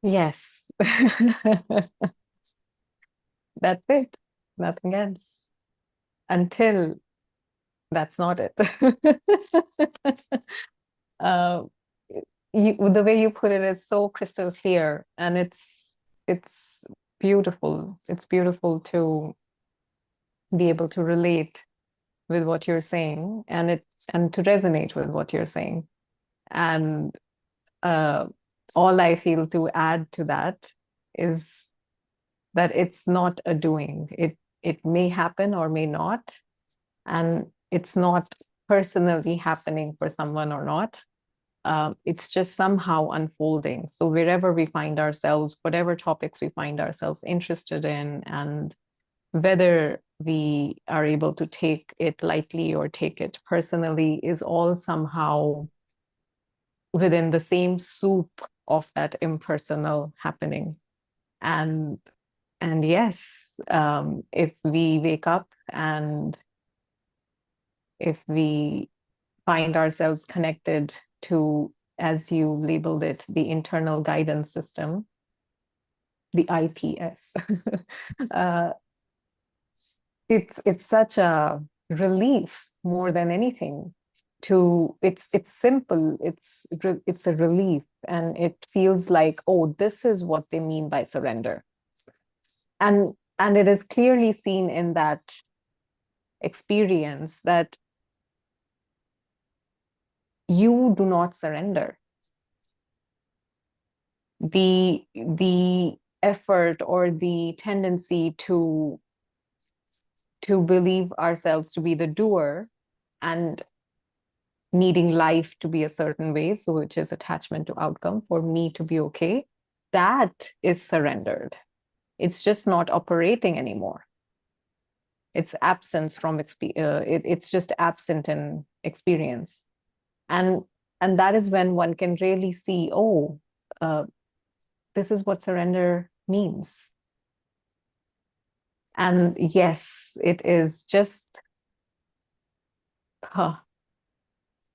Yes. That's it. Nothing else. Until that's not it. The way you put it is so crystal clear, and it's beautiful. It's beautiful to be able to relate with what you're saying, and to resonate with what you're saying. And all I feel to add to that is that it's not a doing. It may happen or may not, and it's not personally happening for someone or not. It's just somehow unfolding. So wherever we find ourselves, whatever topics we find ourselves interested in, and whether we are able to take it lightly or take it personally, is all somehow within the same soup of that impersonal happening. And yes, if we wake up and if we find ourselves connected to, as you labeled it, the internal guidance system, the IPS, it's such a relief more than anything. It's simple, it's a relief, and it feels like, oh, this is what they mean by surrender. And it is clearly seen in that experience that you do not surrender. The effort or the tendency to believe ourselves to be the doer and needing life to be a certain way, so which is attachment to outcome, for me to be okay, that is surrendered. It's just not operating anymore. It's absence from it's just absent in experience. And that is when one can really see, oh, this is what surrender means. And yes, it is just,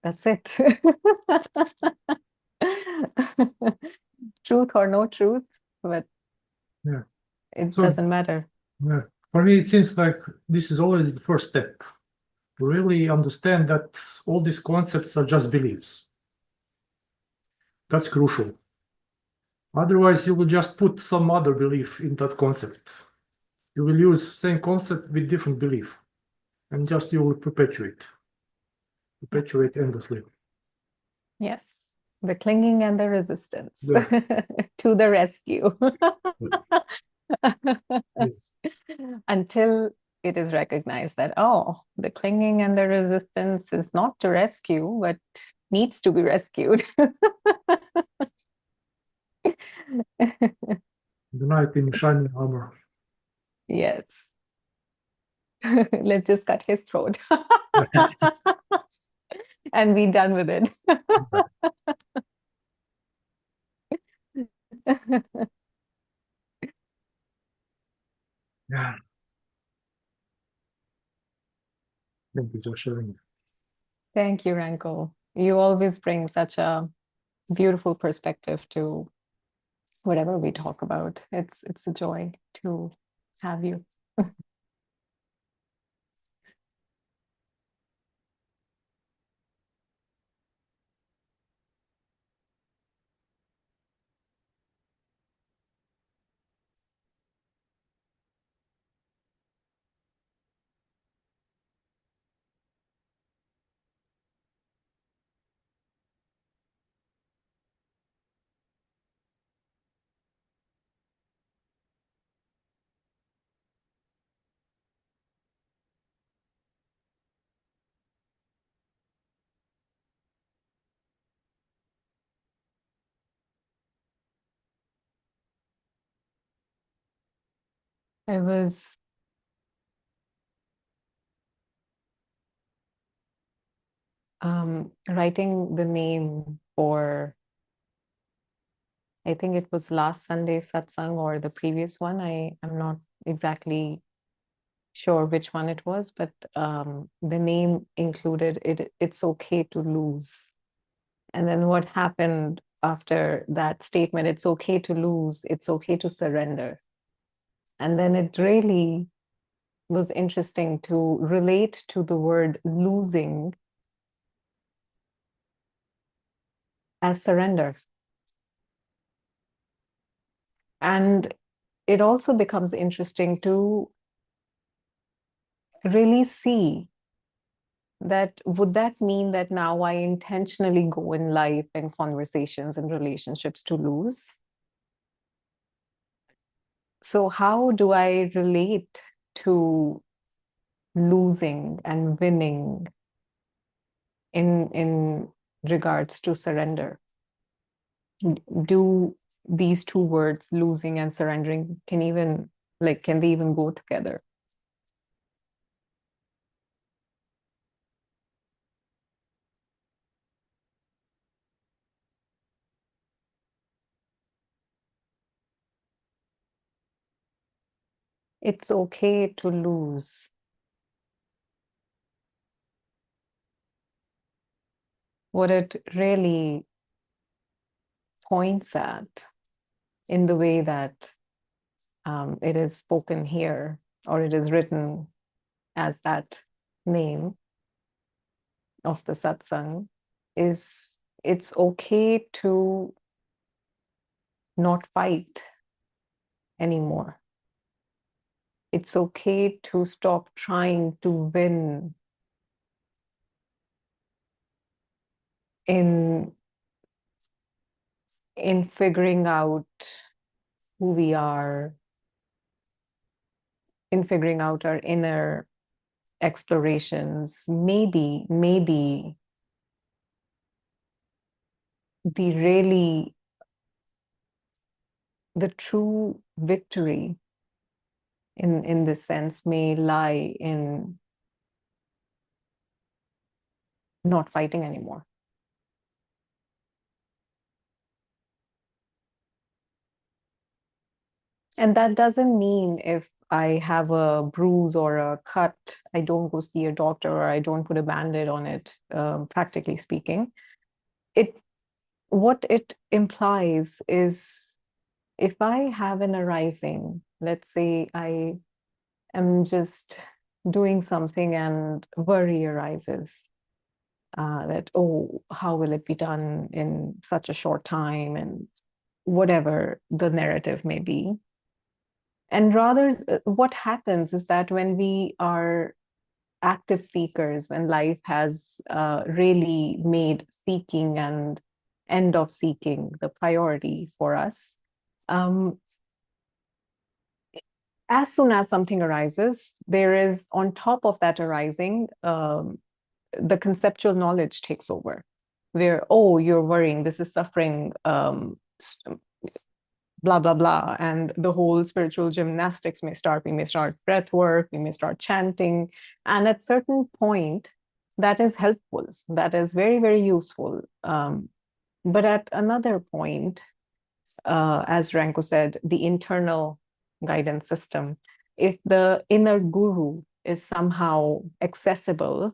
that's it. Truth or no truth, but yeah, it doesn't matter. Yeah. For me, it seems like this is always the first step, to really understand that all these concepts are just beliefs. That's crucial. Otherwise, you will just put some other belief in that concept. You will use same concept with different belief, and just you will perpetuate. perpetuate endlessly. Yes, the clinging and the resistance Yeah. to the rescue. Yes. Until it is recognized that, oh, the clinging and the resistance is not to rescue, but needs to be rescued. The knight in shining armor. Yes. Let's just cut his throat and be done with it. Yeah. Thank you for sharing. Thank you, Ranko. You always bring such a beautiful perspective to whatever we talk about. It's a joy to have you. I was writing the name for, I think it was last Sunday Satsang or the previous one. I'm not exactly sure which one it was, but the name included it's okay to lose. And then what happened after that statement, it's okay to lose, it's okay to surrender. And then it really was interesting to relate to the word losing as surrender. And it also becomes interesting to really see that would that mean that now I intentionally go in life and conversations and relationships to lose? So how do I relate to losing and winning in regards to surrender? Do these two words, losing and surrendering, can they even go together? It's okay to lose. What it really points at in the way that it is spoken here, or it is written as that name of the satsang, is it's okay to not fight anymore. It's okay to stop trying to win in figuring out who we are, in figuring out our inner explorations. Maybe the true victory in this sense may lie in not fighting anymore. And that doesn't mean if I have a bruise or a cut, I don't go see a doctor or I don't put a Band-Aid on it, practically speaking. What it implies is if I have an arising, let's say I am just doing something and worry arises, that, oh, how will it be done in such a short time, and whatever the narrative may be. And rather, what happens is that when we are active seekers, when life has really made seeking and end of seeking the priority for us, as soon as something arises, there is, on top of that arising, the conceptual knowledge takes over, where, oh, you're worrying, this is suffering, blah, blah, blah. And the whole spiritual gymnastics may start. We may start breath work, we may start chanting. And at certain point, that is helpful. That is very, very useful. But at another point, as Ranko said, the internal guidance system, if the inner guru is somehow accessible,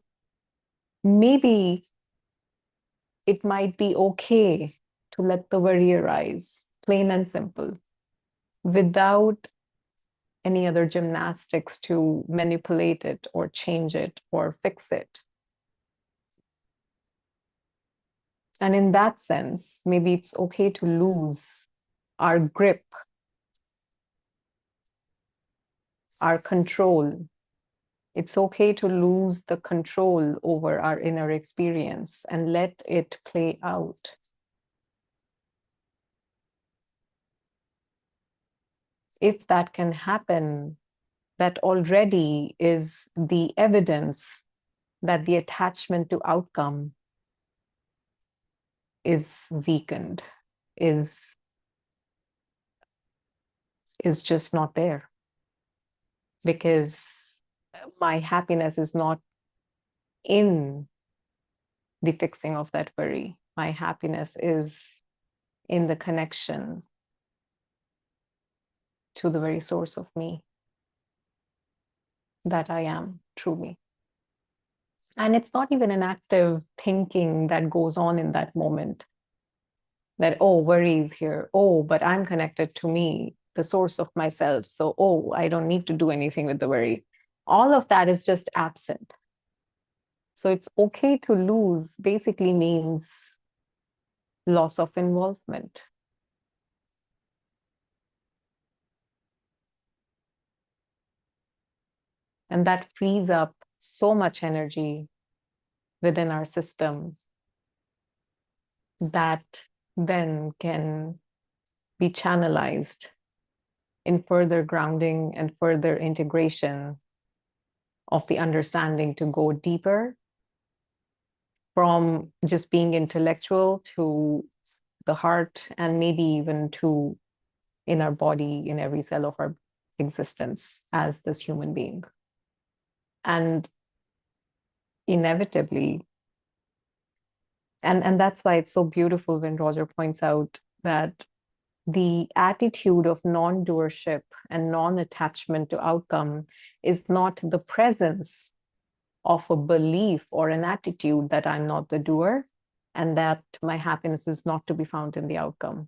maybe it might be okay to let the worry arise, plain and simple, without any other gymnastics to manipulate it or change it or fix it. And in that sense, maybe it's okay to lose our grip, our control. It's okay to lose the control over our inner experience and let it play out. If that can happen, that already is the evidence that the attachment to outcome is weakened, is just not there. Because my happiness is not in the fixing of that worry. My happiness is in the connection to the very source of me, that I am truly. And it's not even an active thinking that goes on in that moment, that, oh, worry is here. Oh, but I'm connected to me, the source of myself. So, oh, I don't need to do anything with the worry. All of that is just absent. So it's okay to lose basically means loss of involvement. And that frees up so much energy within our system that then can be channelized in further grounding and further integration of the understanding to go deeper from just being intellectual to the heart, and maybe even to in our body, in every cell of our existence as this human being. And inevitably, and that's why it's so beautiful when Roger points out that the attitude of non-doership and non-attachment to outcome is not the presence of a belief or an attitude that I'm not the doer and that my happiness is not to be found in the outcome.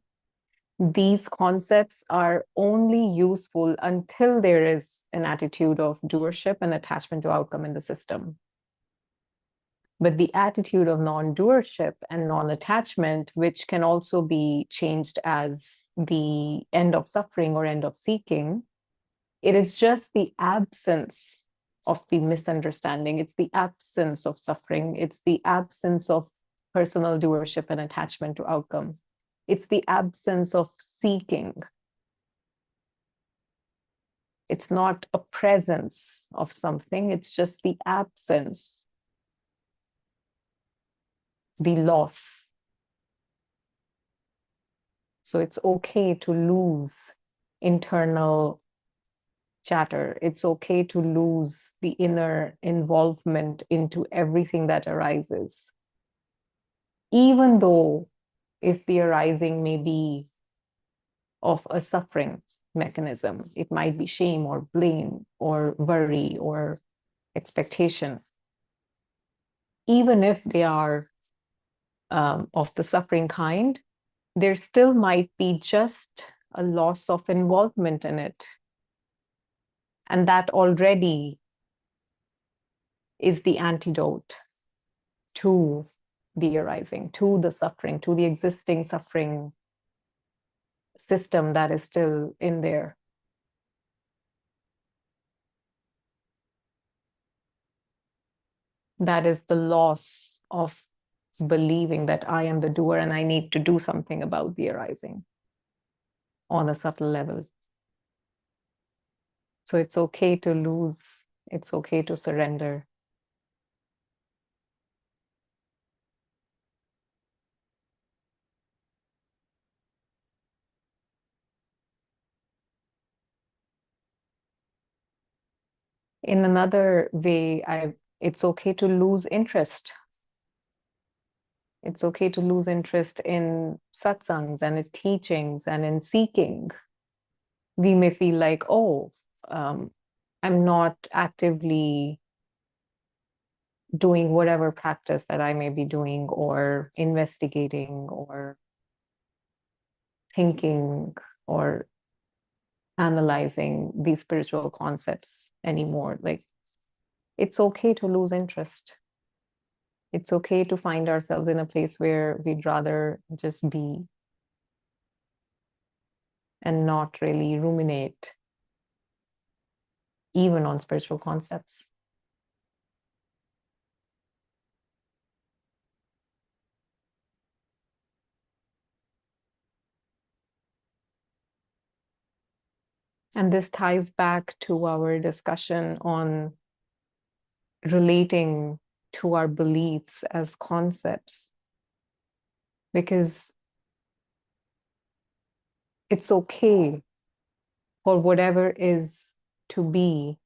These concepts are only useful until there is an attitude of doership and attachment to outcome in the system. But the attitude of non-doership and non-attachment, which can also be changed as the end of suffering or end of seeking, it is just the absence of the misunderstanding. It's the absence of suffering. It's the absence of personal doership and attachment to outcome. It's the absence of seeking. It's not a presence of something. It's just the absence, the loss. So it's okay to lose internal chatter. It's okay to lose the inner involvement into everything that arises. Even though if the arising may be of a suffering mechanism, it might be shame or blame or worry or expectations. Even if they are of the suffering kind, there still might be just a loss of involvement in it. And that already is the antidote to the arising, to the suffering, to the existing suffering system that is still in there. That is the loss of believing that I am the doer and I need to do something about the arising on a subtle level. So it's okay to lose, it's okay to surrender. In another way, it's okay to lose interest. It's okay to lose interest in satsangs and in teachings and in seeking. We may feel like, oh, I'm not actively doing whatever practice that I may be doing or investigating or thinking or analyzing these spiritual concepts anymore. Like, it's okay to lose interest. It's okay to find ourselves in a place where we'd rather just be and not really ruminate even on spiritual concepts. And this ties back to our discussion on relating to our beliefs as concepts, because it's okay for whatever is to be,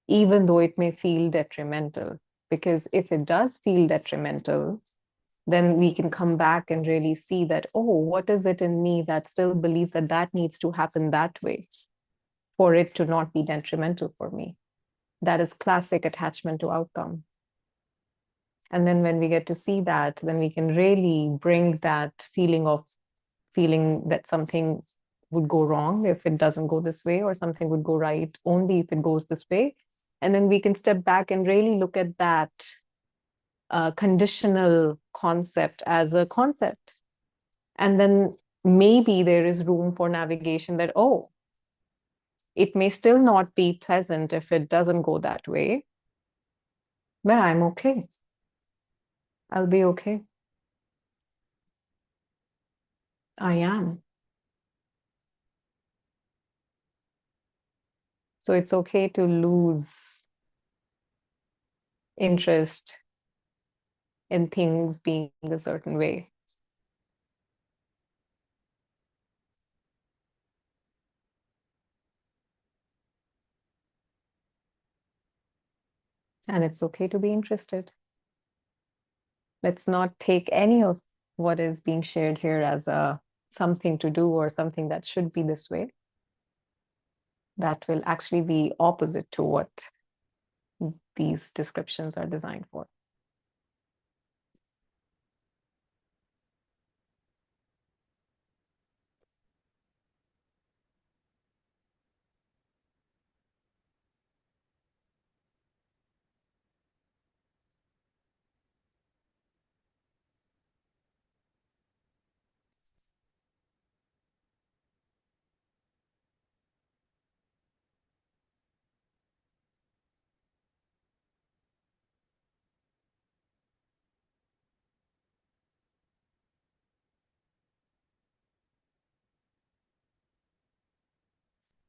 even though it may feel detrimental. Because if it does feel detrimental, then we can come back and really see that, oh, what is it in me that still believes that that needs to happen that way for it to not be detrimental for me? That is classic attachment to outcome. And then when we get to see that, then we can really bring that feeling that something would go wrong if it doesn't go this way, or something would go right only if it goes this way. And then we can step back and really look at that conditional concept as a concept. And then maybe there is room for navigation that, oh, it may still not be pleasant if it doesn't go that way, but I'm okay. I'll be okay. I am. So it's okay to lose interest in things being a certain way. And it's okay to be interested. Let's not take any of what is being shared here as something to do or something that should be this way. That will actually be opposite to what these descriptions are designed for.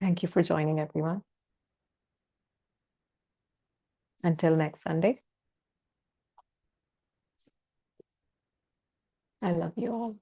Thank you for joining, everyone. Until next Sunday, I love you all.